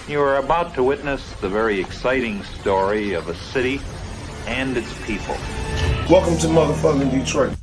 You are about to witness the very exciting story of a city and its people. Welcome to motherfucking Detroit.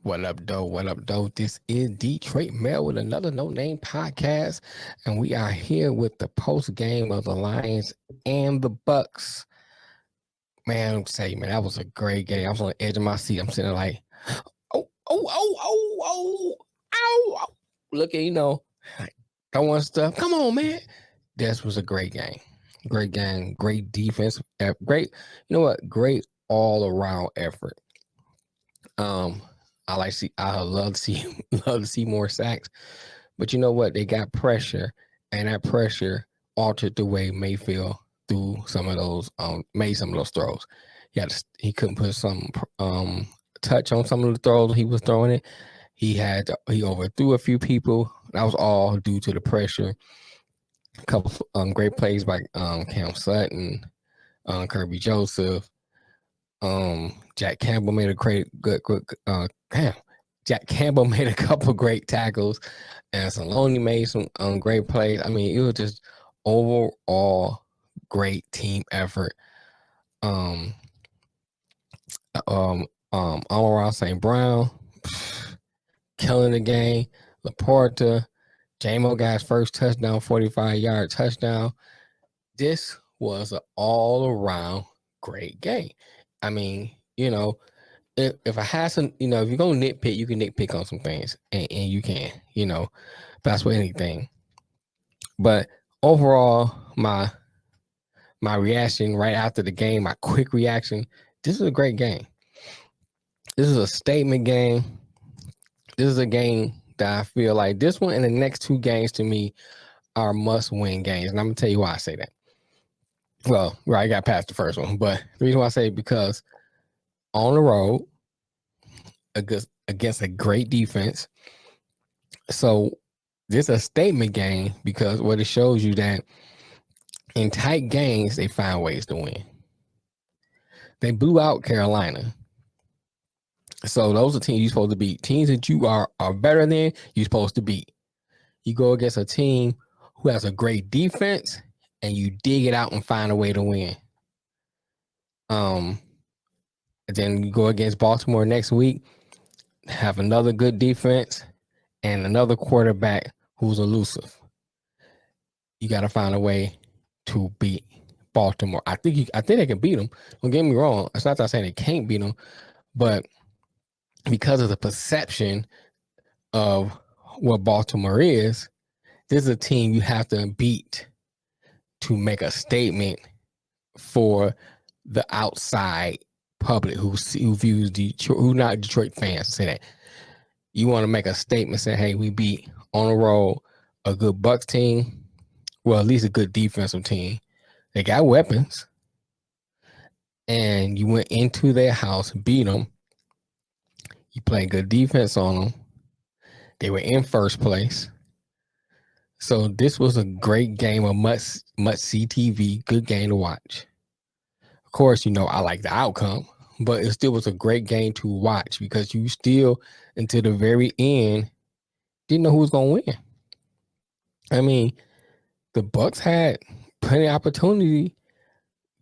What up, though? What up, though? This is Detroit Mail with another No Name podcast, and we are here with the post game of the Lions and the Bucks. Man, I'm telling you, man, that was a great game. I was on the edge of my seat. I'm sitting like, oh, look at throwing stuff. Come on, man. This was a great game. Great game. Great defense. Great. You know what? Great all around effort. I love to see more sacks, but you know what? They got pressure, and that pressure altered the way Mayfield threw some of those, made some of those throws. He couldn't put some touch on some of the throws he was throwing it. He overthrew a few people. That was all due to the pressure. A couple great plays by Cam Sutton, Kirby Joseph. Jack Campbell made Jack Campbell made a couple great tackles, and Saloni made some great plays. I mean, it was just overall great team effort. Amon-Ra St. Brown killing the game. Laporta, J-Mo guy's first touchdown, 45-yard touchdown. This was an all-around great game. I mean, if I had some, if you're going to nitpick, you can nitpick on some things, and you can, that's with anything. But overall, my reaction right after the game, my quick reaction, this is a great game. This is a statement game. This is a game that I feel like this one and the next two games to me are must-win games. And I'm going to tell you why I say that. Well, I got past the first one, but the reason why I say it because on the road against a great defense. So this is a statement game because what it shows you that in tight games, they find ways to win. They blew out Carolina. So those are teams you're supposed to beat. Teams that you are better than, you're supposed to beat. You go against a team who has a great defense and you dig it out and find a way to win. And then you go against Baltimore next week, have another good defense and another quarterback who's elusive. You got to find a way to beat Baltimore. I think they can beat them. Don't get me wrong. It's not that I'm saying they can't beat them, but because of the perception of what Baltimore is, this is a team you have to beat to make a statement for the outside public who views Detroit, who not Detroit fans. Say that you want to make a statement saying, "Hey, we beat on the road a good Bucks team, well, at least a good defensive team. They got weapons, and you went into their house, beat them. You played good defense on them. They were in first place." So this was a great game, a must see TV, good game to watch. Of course, I like the outcome, but it still was a great game to watch because you still, until the very end, didn't know who was going to win. I mean, the Bucks had plenty of opportunity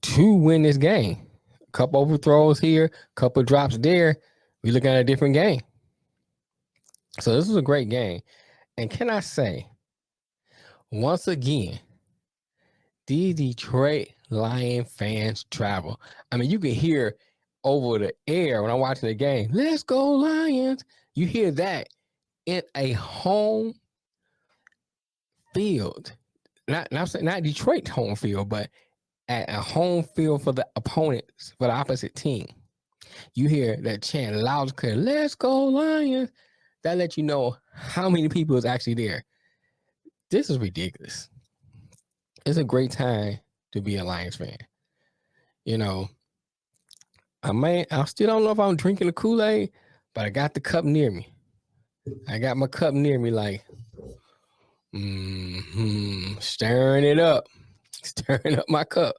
to win this game. A couple overthrows here, a couple drops there. We're looking at a different game. So this was a great game. And can I say, once again, these Detroit Lion fans travel. I mean, you can hear over the air when I'm watching the game, "Let's go Lions." You hear that in a home field. Not Detroit home field, but at a home field for the opponents, for the opposite team. You hear that chant loud and clear, "Let's go Lions." That lets you know how many people is actually there. This is ridiculous. It's a great time to be a Lions fan. You know, I still don't know if I'm drinking the Kool-Aid, but I got the cup near me. I got my cup near me, like, stirring it up, stirring up my cup.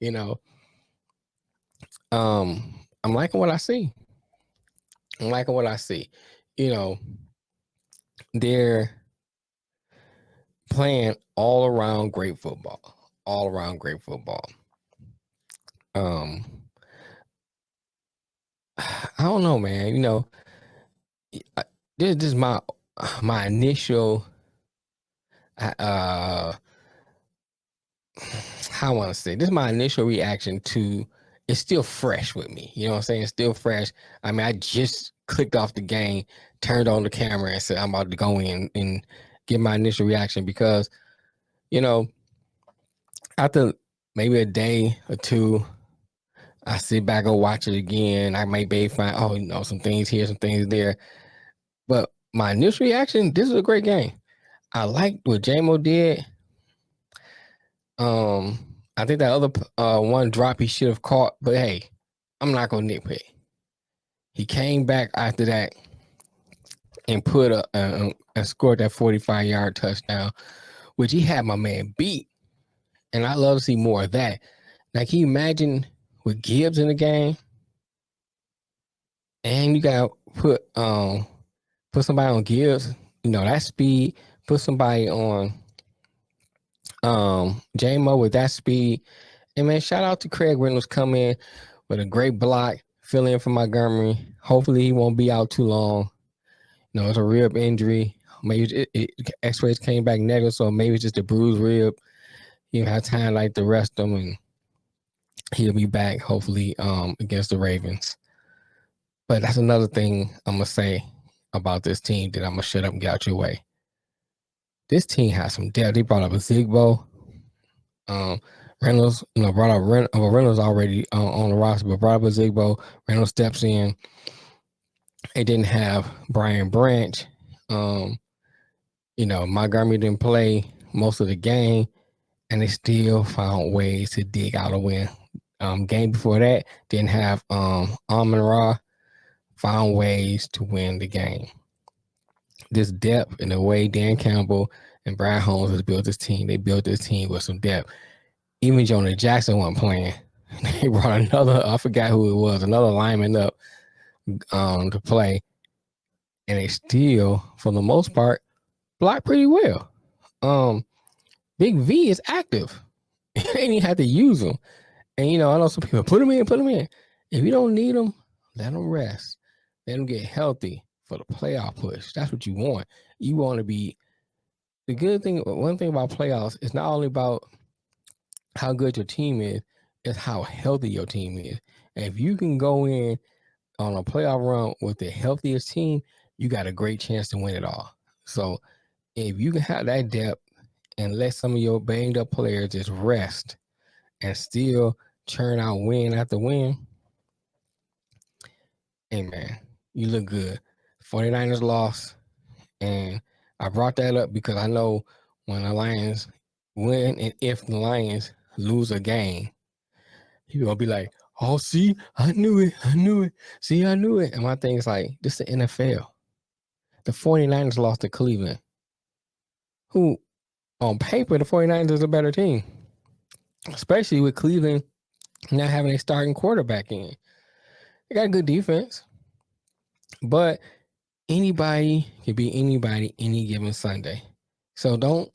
You know, I'm liking what I see. I'm liking what I see. You know, they're playing all around great football. All around great football. I don't know, man. You know, this is my initial how I want to say, this is my initial reaction to, it's still fresh with me. You know what I'm saying? It's still fresh. I mean, I just clicked off the game, turned on the camera, and said I'm about to go in and give my initial reaction because, you know, after maybe a day or two, I sit back and watch it again. I may be find, oh, you know, some things here, some things there. But my initial reaction, this is a great game. I liked what JMO did. I think that other one drop he should have caught, but hey, I'm not gonna nitpick. He came back after that and put and scored that 45-yard touchdown, which he had my man beat. And I love to see more of that. Now, can you imagine with Gibbs in the game? And you got put somebody on Gibbs, you know, that speed, put somebody on JMO with that speed. And man, shout out to Craig Reynolds coming in with a great block, fill in for Montgomery. Hopefully he won't be out too long. You know, it's a rib injury. Maybe X-rays came back negative, so maybe it's just a bruised rib. He'll have time like the rest of them, and he'll be back hopefully against the Ravens. But that's another thing I'm gonna say about this team that I'm gonna shut up and get out your way. This team has some depth. They brought up a Zigbo. Reynolds, you know, brought up Reynolds already on the roster, but brought up a Zigbo. Reynolds steps in. They didn't have Brian Branch. You know, Montgomery didn't play most of the game, and they still found ways to dig out a win. Game before that, didn't have Amon-Ra, found ways to win the game. This depth and the way Dan Campbell and Brad Holmes has built this team, they built this team with some depth. Even Jonah Jackson wasn't playing. They brought another, I forgot who it was, another lineman up to play. And they still, for the most part, block pretty well. Big V is active. They didn't even have to use him. And, you know, I know some people, put him in. If you don't need him, let him rest. Let him get healthy for the playoff push. That's what you want. You want to be, the good thing, one thing about playoffs is not only about how good your team is, it's how healthy your team is. And if you can go in on a playoff run with the healthiest team, you got a great chance to win it all. So if you can have that depth and let some of your banged up players just rest and still churn out win after win, hey man, you look good. 49ers lost, and I brought that up because I know when the Lions win and if the Lions lose a game, people gonna be like, oh, see, I knew it. See, I knew it. And my thing is like, this is the NFL. The 49ers lost to Cleveland, who on paper, the 49ers is a better team, especially with Cleveland not having a starting quarterback in. They got a good defense, but anybody can be anybody any given Sunday. So don't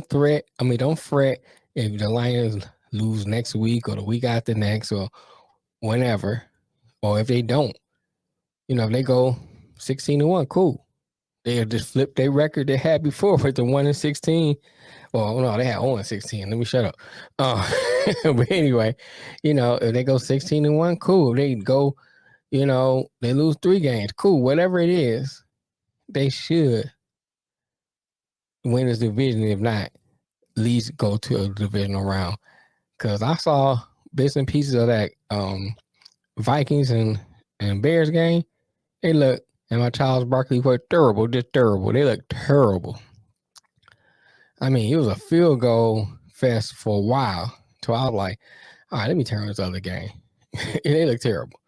fret if the Lions lose next week or the week after next or whenever, or if they don't. You know, if they go 16-1, cool. They'll just flip their record they had before with the 1-16. Well, no, they had 1-16. Let me shut up. But anyway, you know, if they go 16-1, cool. They go, you know, they lose 3 games, cool. Whatever it is, they should win this division. If not, at least go to a divisional round. Because I saw bits and pieces of that Vikings and Bears game. They look, and my Charles Barkley were terrible, just terrible. They look terrible. I mean, it was a field goal fest for a while. So I was like, all right, let me turn on this other game. And they look terrible.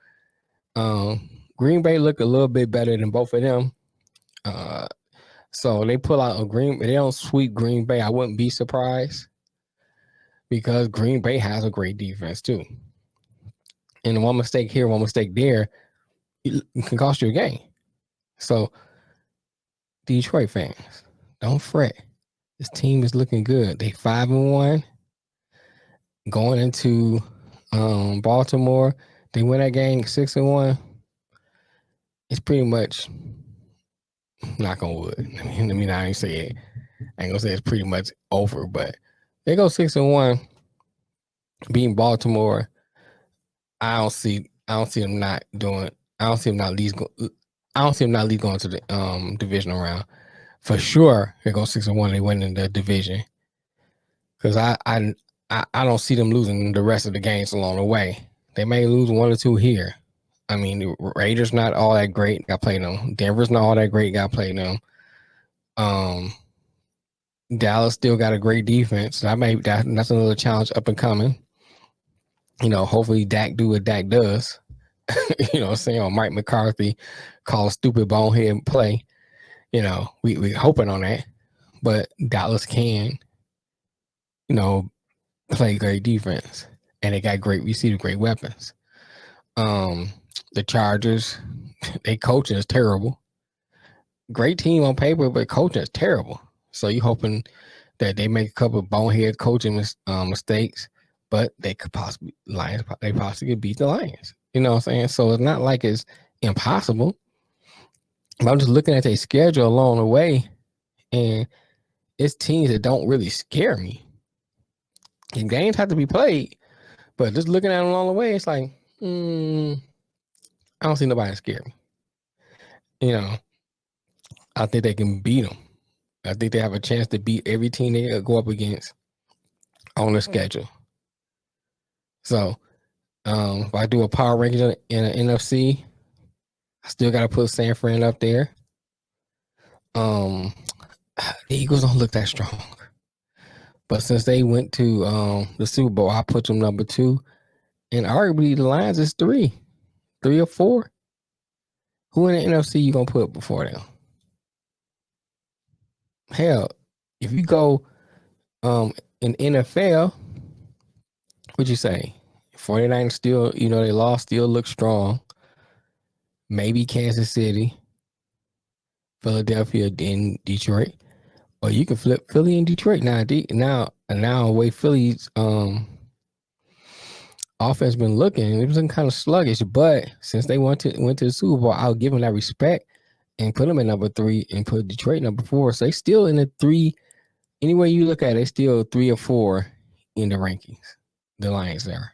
Green Bay look a little bit better than both of them. So they pull out they don't sweep Green Bay. I wouldn't be surprised because Green Bay has a great defense too. And one mistake here, one mistake there, it can cost you a game. So Detroit fans, don't fret. This team is looking good. They 5-1 going into Baltimore. They win that game 6-1. It's pretty much, knock on wood. Let me not even say it. I ain't gonna say it's pretty much over, but they go 6-1, beating Baltimore. I don't see them not doing. I don't see them not at least going to the divisional round. For sure, they go 6-1. They win in the division because I don't see them losing the rest of the games along the way. They may lose 1 or 2 here. I mean, the Raiders not all that great. Got played them. Denver's not all that great. Got played them. Dallas still got a great defense. That's another challenge up and coming. Hopefully Dak do what Dak does. You know what I'm saying? Or Mike McCarthy call a stupid bonehead play. We hoping on that. But Dallas can, play great defense. And they got great weapons. The Chargers, they coaching is terrible. Great team on paper, but coaching is terrible. So you hoping that they make a couple of bonehead coaching mistakes, but they could possibly beat the Lions. You know what I'm saying? So it's not like it's impossible. But I'm just looking at their schedule along the way, and it's teams that don't really scare me. And games have to be played, but just looking at them along the way, it's like, I don't see nobody scare me. I think they can beat them. I think they have a chance to beat every team they go up against on the schedule. So, if I do a power ranking in an NFC, I still got to put San Fran up there. The Eagles don't look that strong. But since they went to the Super Bowl, I put them number 2. And arguably the Lions is 3 or 4. Who in the NFC you going to put before them? Hell, if you go in NFL, what'd you say? 49ers still, they lost, still look strong. Maybe Kansas City, Philadelphia, then Detroit. Or you can flip Philly and Detroit now. Now the way Philly's offense been looking, it was kind of sluggish. But since they went to the Super Bowl, I'll give them that respect and put them at number 3 and put Detroit number 4. So they still in the 3. Anyway you look at it, they still 3 or 4 in the rankings. The Lions there.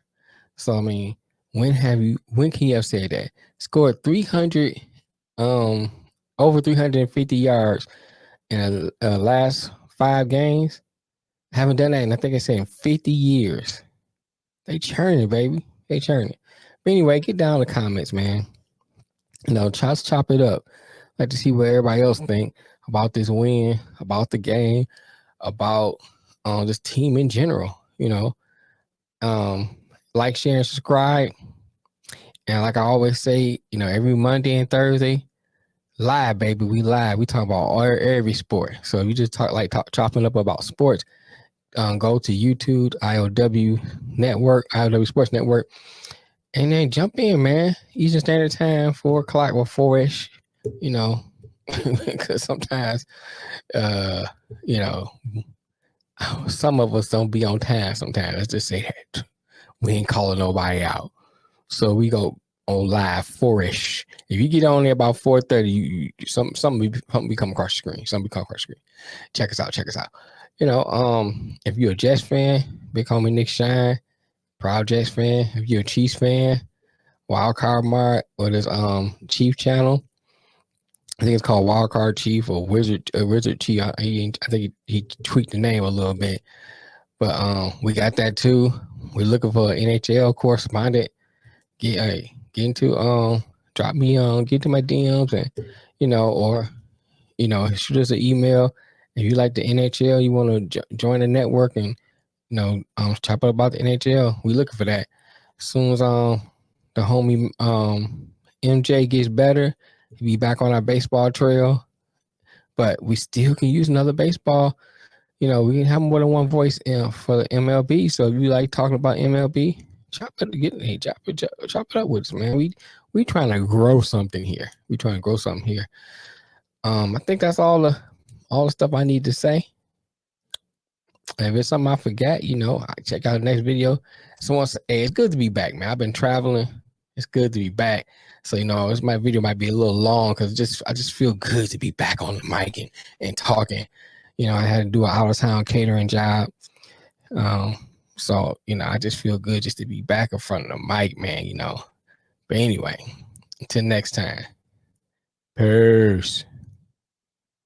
So I mean, when can you have said that? Scored 300, over 350 yards in the last 5 games. Haven't done that, and I think I said in 50 years. They churning, baby. They churning. But anyway, get down in the comments, man. Chop it up. Like to see what everybody else think about this win, about the game, about this team in general. Like, share, and subscribe. And like I always say, every Monday and Thursday, live, baby. We live. We talk about every sport. So if you just chopping up about sports, go to YouTube, IOW Sports Network, and then jump in, man. Eastern Standard Time, 4 o'clock or 4-ish, because sometimes, some of us don't be on time sometimes. Let's just say that. We ain't calling nobody out. So we go on live 4-ish. If you get on there about 4:30, something come across the screen. Something come across the screen. Check us out. If you're a Jets fan, big homie Nick Shine, proud Jets fan. If you're a Chiefs fan, Wildcard Mart or this Chief channel. I think it's called Wildcard Chief or Wizard Chief. I think he tweaked the name a little bit. But we got that too. We're looking for an NHL correspondent. Get drop me get to my DMs and or shoot us an email if you like the NHL, you want to join the network and chop up about the NHL. We looking for that. As soon as the homie MJ gets better, he'll be back on our baseball trail. But we still can use another baseball. We can have more than one voice for the MLB. So if you like talking about MLB, chop it up with us, man. We trying to grow something here. I think that's all the stuff I need to say. And if it's something I forgot, I check out the next video. Someone said, hey, it's good to be back, man. I've been traveling. It's good to be back. So, my video might be a little long because I just feel good to be back on the mic and talking. I had to do an out-of-town catering job. So, I just feel good just to be back in front of the mic, man, But anyway, until next time. Peace.